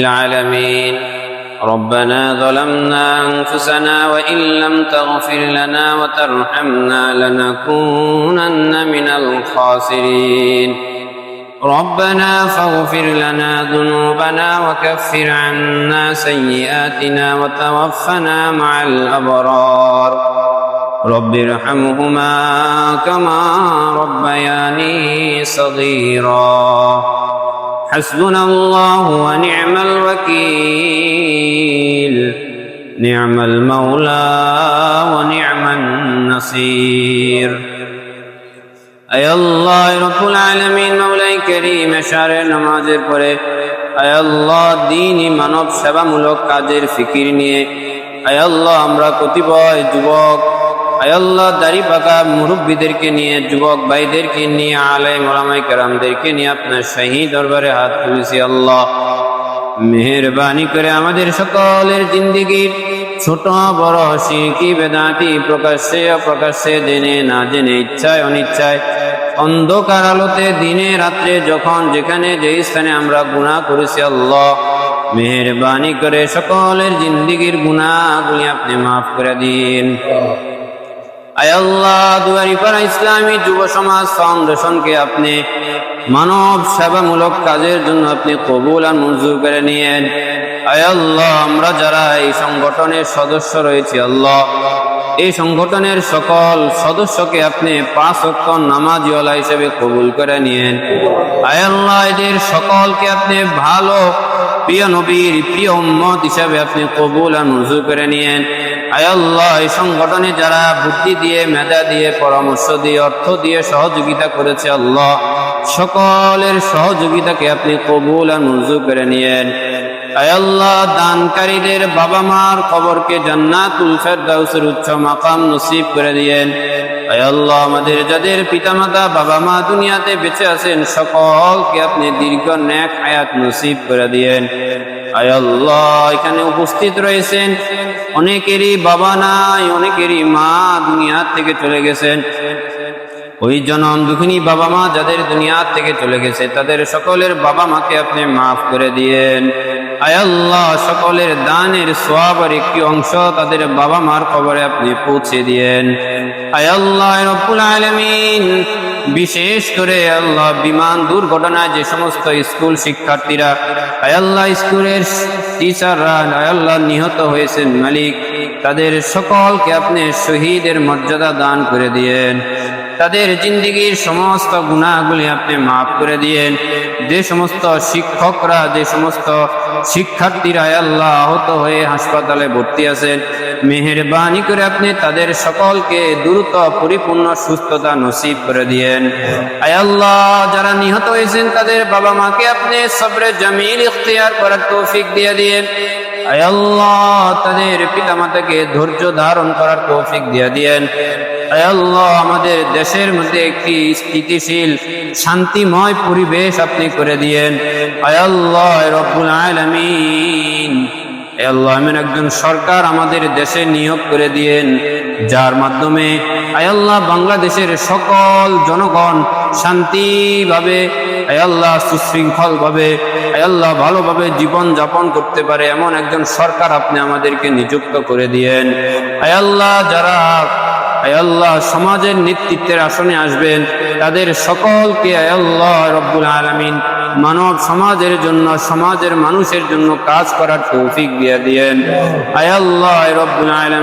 العالمين ربنا ظلمنا أنفسنا وإن لم تغفر لنا وترحمنا لنكونن من الخاسرين ربنا فاغفر لنا ذنوبنا وكفر عنا سيئاتنا وتوفنا مع الأبرار رب ارحمهما كما ربياني صغيرا حسبنا الله ونعم الوكيل نعم المولى ونعم النصير اے اللہ رب العالمین مولا کریم اشعار নামাজের পরে اے আল্লাহ দ্বীনি মানব সেবামূলক কাজের ফিকির নিয়ে اے আল্লাহ আমরা কতিপয় যুবক আয় আল্লাহ দাড়ি পাকা মুরব্বীদেরকে নিয়ে যুবক ভাইদেরকে নিয়ে আলেম ওলামায়ে কেরামদেরকে নিয়ে আপনার শাহী দরবারে হাত তুলেছি আল্লাহ মেহেরবানি করে আমাদের সকলের জিন্দেগীর ছোট বড় শিরকি বেদাতি প্রকাশ্যে অপ্রকাশ্যে জেনে না জেনে ইচ্ছায় অনিচ্ছায় অন্ধকার আলোতে দিনে রাত্রে যখন যেখানে যে স্থানে আমরা গুনাহ করেছি আল্লাহ মেহেরবানি করে সকলের জিন্দেগীর গুনাহগুলি আপনি মাফ করে দিন আয় আল্লাহ দুয়ারিপাড়া ইসলামী যুব সমাজ ফাউন্ডেশনকে আপনি মানব সেবামূলক কাজের জন্য আপনি কবুল আর মঞ্জুর করে নিয়েন আয় আল্লাহ আমরা যারা এই সংগঠনের সদস্য রয়েছি আল্লাহ এই সংগঠনের সকল সদস্যকে আপনি 5 ওয়াক্ত নামাজওয়ালা হিসেবে কবুল করে নিয়েন আয় আল্লাহ এদের সকলকে আপনি ভালো প্রিয় নবীর প্রিয় উম্মত হিসেবে আপনি কবুল আর মঞ্জুর করে নিয়েন আয় আল্লাহ এই সংগঠনে যারা বুদ্ধি দিয়ে মেধা দিয়ে পরামর্শ দিয়ে অর্থ দিয়ে সহযোগিতা করেছে আল্লাহ সকলের সহযোগিতাকে আপনি কবুল আর মঞ্জুর করে নিয়েন আয় আল্লাহ দানকারীদের বাবা মার কবরকে জান্নাতুল ফেরদাউসের উচ্চ মাকাম নসিব করে দিয়েন আয় আল্লাহ আমাদের যাদের পিতামাতা বাবা মা দুনিয়াতে বেঁচে আছেন সকলকে আপনি দীর্ঘ নেক হায়াত নসিব করে দিয়েন আয় আল্লাহ এখানে উপস্থিত রয়েছেন অনেকেরই বাবা নাই অনেকেরই মা দুনিয়া থেকে চলে গেছেন ওই জনম দুঃখিনী বাবা মা যাদের দুনিয়া থেকে চলে গেছে তাদের সকলের বাবা মাকে আপনি মাফ করে দিয়েন আয় আল্লাহ সকলের দানের সওয়াবের একটি অংশ তাদের বাবা মার কবরে আপনি পৌঁছে দিয়েন আয় আল্লাহ রব্বুল আলামিন বিশেষ করে আল্লাহ বিমান দুর্ঘটনায় যে সমস্ত স্কুল শিক্ষার্থীরা আয় আল্লাহ স্কুলের টিচাররা আয় আল্লাহ নিহত হয়েছেন মালিক তাদের সকলকে আপনি শহীদের মর্যাদা দান করে দিয়েন তাদের জিন্দেগীর সমস্ত গুনাহগুলি আপনি মাফ করে দিয়েন যে সমস্ত শিক্ষকরা যে সমস্ত শিক্ষার্থীরা আল্লাহ আহত হয়ে হাসপাতালে ভর্তি আছেন মেহেরবানি করে আপনি তাদের সকলকে দ্রুত পরিপূর্ণ সুস্থতা নসিব করে দিয়েন আয় আল্লাহ যারা নিহত হয়েছেন তাদের বাবা মাকে আপনি সবরে জামিল ইখতিয়ার করার তৌফিক দিয়ে দিয়েন আয় আল্লাহ তাদের পিতামাতাকে ধৈর্য ধারণ করার তৌফিক দিয়ে দিয়েন আয় আল্লাহ আমাদের দেশের মধ্যে একটি স্থিতিশীল শান্তিময় পরিবেশ আপনি করে দিয়েন আয় আল্লাহ রব্বুল আলামিন আয় আল্লাহ এমন একজন সরকার আমাদের দেশে নিয়োগ করে দিয়েন যার মাধ্যমে আয় আল্লাহ বাংলাদেশের সকল জনগণ শান্তিভাবে আয় আল্লাহ সুশৃঙ্খল ভাবে আয় আল্লাহ ভালোভাবে জীবন যাপন করতে পারে এমন একজন সরকার আপনি আমাদেরকে নিযুক্ত করে দিয়েন আয় আল্লাহ যারা আয় আল্লাহ সমাজের নেতৃত্বের আসনে আসবেন তাদের সকলকে আয় আল্লাহ রব্বুল আলামিন মানব সমাজের জন্য সমাজের মানুষের জন্য কাজ করার তৌফিক দিয়ে দিয়েন আয় আল্লাহ রব্বুল আলামিন